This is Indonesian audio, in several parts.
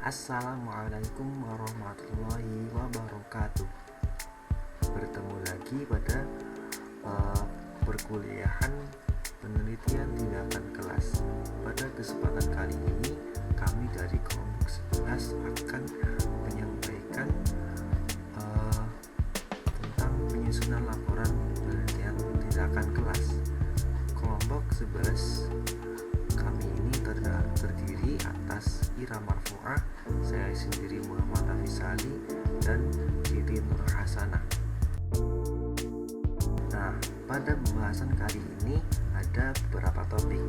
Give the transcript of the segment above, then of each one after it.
Assalamualaikum warahmatullahi wabarakatuh. Bertemu lagi pada perkuliahan penelitian tindakan kelas. Pada kesempatan kali ini kami dari kelompok 11 akan menyampaikan tentang penyusunan laporan penelitian tindakan kelas. Kelompok 11 kami ini terdiri atas Ira Marfu'ah, saya sendiri Muhammad Hafiz Ali, dan Titi Nur Hasanah. Nah, pada pembahasan kali ini ada beberapa topik,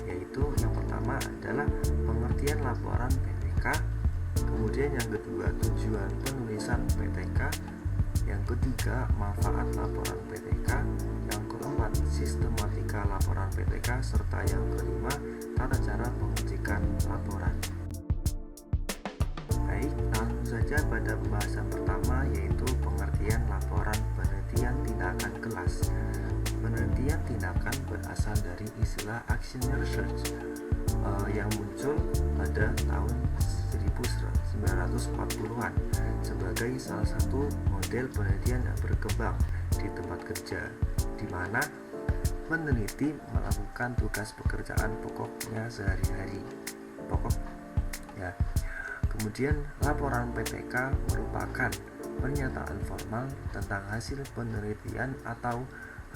yaitu yang pertama adalah pengertian laporan PTK, kemudian yang kedua tujuan penulisan PTK, yang ketiga manfaat laporan PTK, yang keempat sistematika laporan PTK, serta yang kelima tata cara pengecekan laporan. Baik, langsung saja pada pembahasan pertama, yaitu pengertian laporan penelitian tindakan kelas. Penelitian tindakan berasal dari istilah action research yang muncul pada tahun 1940-an sebagai salah satu model penelitian yang berkembang di tempat kerja, di mana peneliti melakukan tugas pekerjaan pokoknya sehari-hari. Kemudian laporan PTK merupakan pernyataan formal tentang hasil penelitian atau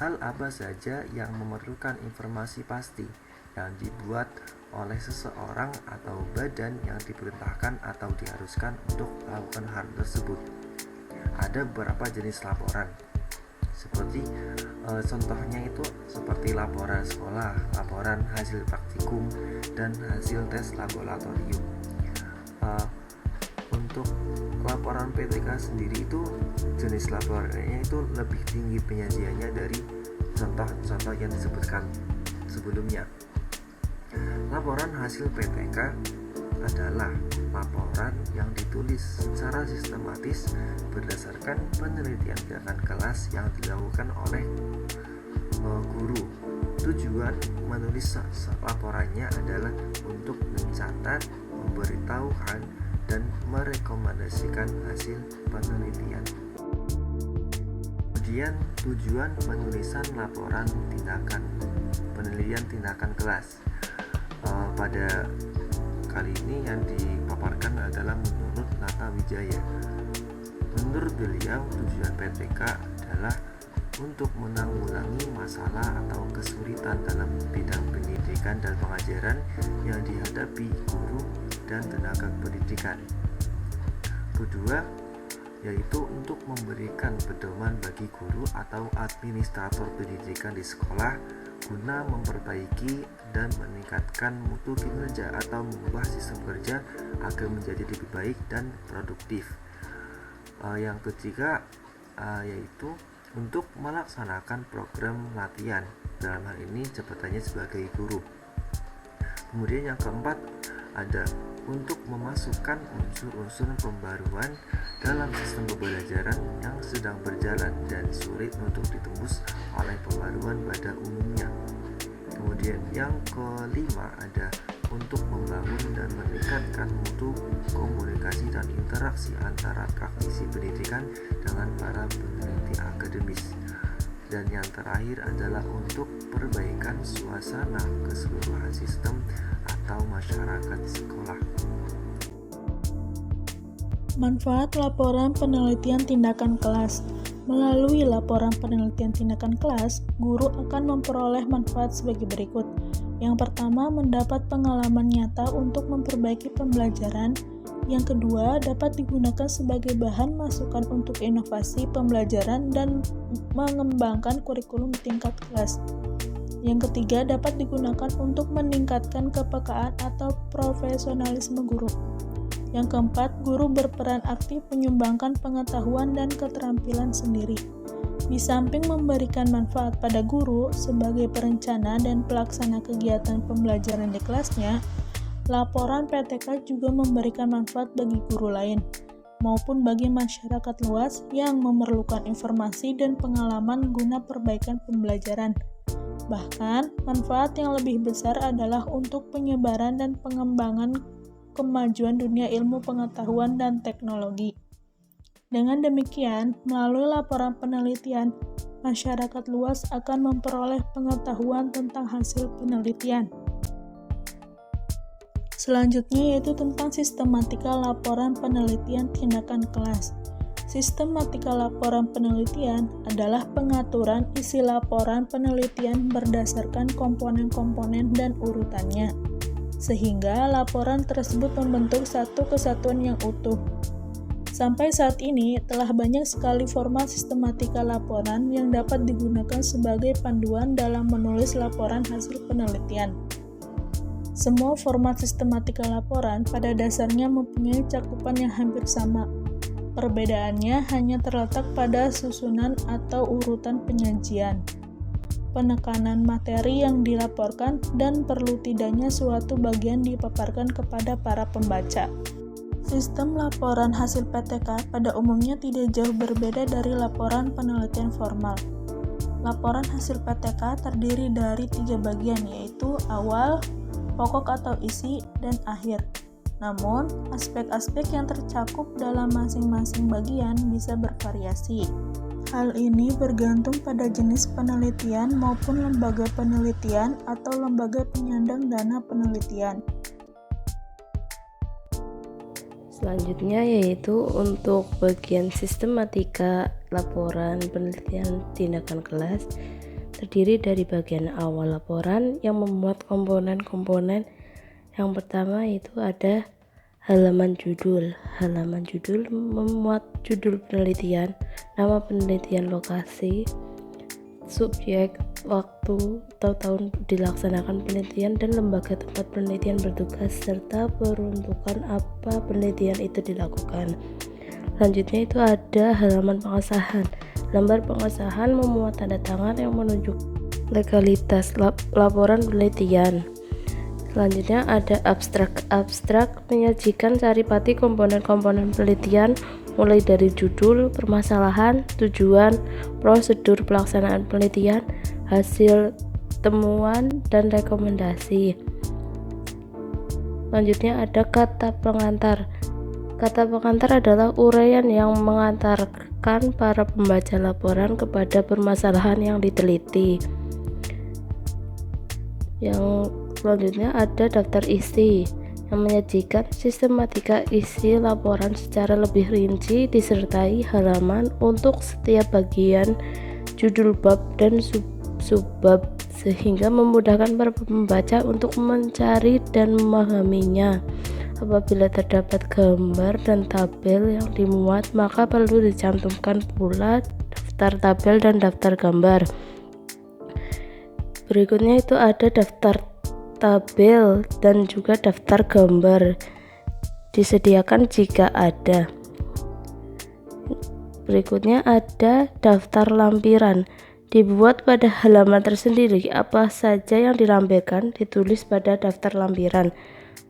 hal apa saja yang memerlukan informasi pasti yang dibuat oleh seseorang atau badan yang diperintahkan atau diharuskan untuk melakukan hal tersebut. Ada beberapa jenis laporan, seperti contohnya itu seperti laporan sekolah, laporan hasil praktikum, dan hasil tes laboratorium. Untuk laporan PTK sendiri itu jenis laporannya itu lebih tinggi penyajiannya dari contoh-contoh yang disebutkan sebelumnya. Laporan hasil PTK adalah laporan yang ditulis secara sistematis berdasarkan penelitian tindakan kelas yang dilakukan oleh guru. Tujuan menulis laporannya adalah untuk mencatat, memberitahukan, dan merekomendasikan hasil penelitian. Kemudian tujuan penulisan laporan penelitian tindakan kelas. Pada kali ini yang dipaparkan adalah menurut Nata Wijaya. Menurut beliau, tujuan PTK adalah untuk menanggulangi masalah atau kesulitan dalam bidang pendidikan dan pengajaran yang dihadapi guru dan tenaga pendidikan. Kedua, yaitu untuk memberikan pedoman bagi guru atau administrator pendidikan di sekolah guna memperbaiki dan meningkatkan mutu kinerja atau mengubah sistem kerja agar menjadi lebih baik dan produktif. Yang ketiga, yaitu untuk melaksanakan program latihan, dalam hal ini jabatannya sebagai guru. Kemudian yang keempat ada untuk memasukkan unsur-unsur pembaruan dalam sistem pembelajaran yang sedang berjalan dan sulit untuk ditembus oleh pembaruan pada umumnya. Kemudian yang kelima ada untuk membangun dan meningkatkan mutu komunikasi dan interaksi antara praktisi pendidikan dengan para peneliti akademis. Dan yang terakhir adalah untuk perbaikan suasana keseluruhan sistem atau masyarakat di sekolah. Manfaat laporan penelitian tindakan kelas. Melalui laporan penelitian tindakan kelas, guru akan memperoleh manfaat sebagai berikut. Yang pertama, mendapat pengalaman nyata untuk memperbaiki pembelajaran. Yang kedua, dapat digunakan sebagai bahan masukan untuk inovasi pembelajaran dan mengembangkan kurikulum tingkat kelas. Yang ketiga, dapat digunakan untuk meningkatkan kepekaan atau profesionalisme guru. Yang keempat, guru berperan aktif menyumbangkan pengetahuan dan keterampilan sendiri. Di samping memberikan manfaat pada guru sebagai perencana dan pelaksana kegiatan pembelajaran di kelasnya, laporan PTK juga memberikan manfaat bagi guru lain, maupun bagi masyarakat luas yang memerlukan informasi dan pengalaman guna perbaikan pembelajaran. Bahkan, manfaat yang lebih besar adalah untuk penyebaran dan pengembangan kemajuan dunia ilmu pengetahuan dan teknologi. Dengan demikian, melalui laporan penelitian, masyarakat luas akan memperoleh pengetahuan tentang hasil penelitian. Selanjutnya yaitu tentang sistematika laporan penelitian tindakan kelas. Sistematika laporan penelitian adalah pengaturan isi laporan penelitian berdasarkan komponen-komponen dan urutannya, sehingga laporan tersebut membentuk satu kesatuan yang utuh. Sampai saat ini, telah banyak sekali format sistematika laporan yang dapat digunakan sebagai panduan dalam menulis laporan hasil penelitian. Semua format sistematika laporan pada dasarnya mempunyai cakupan yang hampir sama. Perbedaannya hanya terletak pada susunan atau urutan penyajian, penekanan materi yang dilaporkan, dan perlu tidaknya suatu bagian dipaparkan kepada para pembaca. Sistem laporan hasil PTK pada umumnya tidak jauh berbeda dari laporan penelitian formal. Laporan hasil PTK terdiri dari 3 bagian, yaitu awal, pokok atau isi, dan akhir. Namun, aspek-aspek yang tercakup dalam masing-masing bagian bisa bervariasi. Hal ini bergantung pada jenis penelitian maupun lembaga penelitian atau lembaga penyandang dana penelitian. Selanjutnya yaitu untuk bagian sistematika laporan penelitian tindakan kelas, terdiri dari bagian awal laporan yang memuat komponen-komponen. Yang pertama itu ada halaman judul. Halaman judul memuat judul penelitian, nama penelitian, lokasi, subjek, waktu atau tahun dilaksanakan penelitian, dan lembaga tempat penelitian bertugas, serta peruntukan apa penelitian itu dilakukan. Selanjutnya itu ada halaman pengesahan. Lembar pengesahan memuat tanda tangan yang menunjuk legalitas laporan penelitian. Selanjutnya ada abstrak. Abstrak menyajikan saripati komponen-komponen penelitian, mulai dari judul, permasalahan, tujuan, prosedur pelaksanaan penelitian, hasil temuan, dan rekomendasi. Selanjutnya ada kata pengantar. Kata pengantar adalah uraian yang mengantarkan para pembaca laporan kepada permasalahan yang diteliti. Yang selanjutnya ada daftar isi yang menyajikan sistematika isi laporan secara lebih rinci disertai halaman untuk setiap bagian, judul bab, dan subbab, sehingga memudahkan para pembaca untuk mencari dan memahaminya. Apabila terdapat gambar dan tabel yang dimuat, maka perlu dicantumkan pula daftar tabel dan daftar gambar. Berikutnya itu ada daftar tabel dan juga daftar gambar, disediakan jika ada. Berikutnya ada daftar lampiran, dibuat pada halaman tersendiri. Apa saja yang dilampirkan ditulis pada daftar lampiran,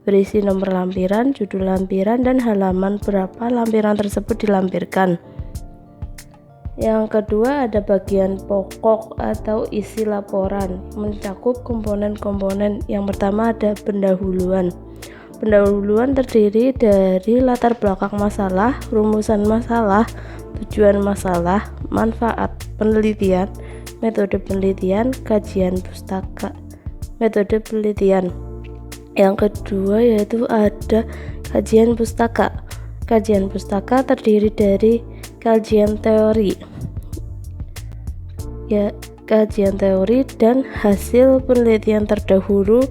berisi nomor lampiran, judul lampiran, dan halaman berapa lampiran tersebut dilampirkan. Yang kedua ada bagian pokok atau isi laporan, mencakup komponen-komponen. Yang pertama ada pendahuluan. Pendahuluan terdiri dari latar belakang masalah, rumusan masalah, tujuan masalah, manfaat penelitian, metode penelitian, kajian pustaka, metode penelitian. Yang kedua yaitu ada kajian pustaka. Kajian pustaka terdiri dari kajian teori, kajian teori dan hasil penelitian terdahulu,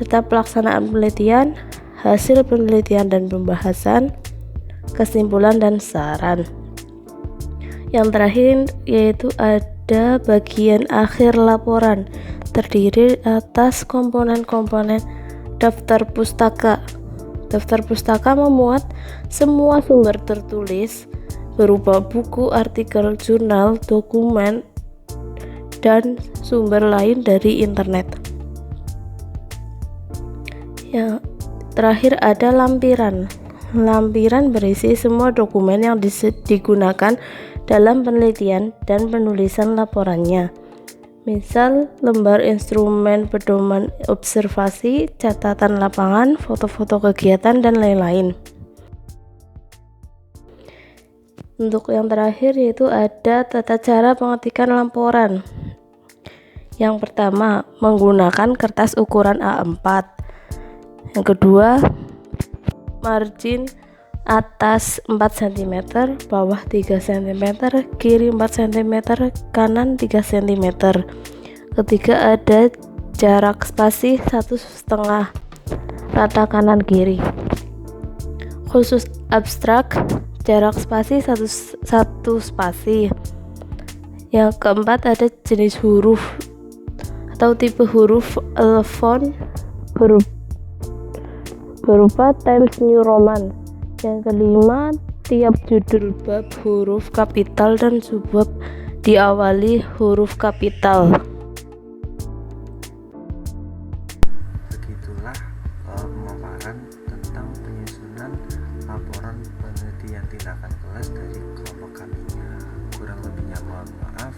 serta pelaksanaan penelitian, hasil penelitian dan pembahasan, kesimpulan dan saran. Yang terakhir yaitu ada bagian akhir laporan, terdiri atas komponen-komponen daftar pustaka. Daftar pustaka memuat semua sumber tertulis berupa buku, artikel, jurnal, dokumen, dan sumber lain dari internet. Yang terakhir ada lampiran. Lampiran berisi semua dokumen yang digunakan dalam penelitian dan penulisan laporannya. Misal lembar instrumen pedoman observasi, catatan lapangan, foto-foto kegiatan, dan lain-lain. Untuk yang terakhir yaitu ada tata cara pengetikan laporan. Yang pertama, menggunakan kertas ukuran A4. Yang kedua, margin atas 4 cm, bawah 3 cm, kiri 4 cm, kanan 3 cm. Ketiga, ada jarak spasi 1,5 rata kanan kiri. Khusus abstrak, jarak spasi 1 spasi. Yang keempat, ada jenis huruf atau tipe huruf font berupa Times New Roman. Yang kelima, tiap judul bab huruf kapital dan subbab diawali huruf kapital. Begitulah pemaparan tentang penyusunan laporan penelitian tindakan kelas dari kelompok kami. Kurang lebihnya mohon maaf.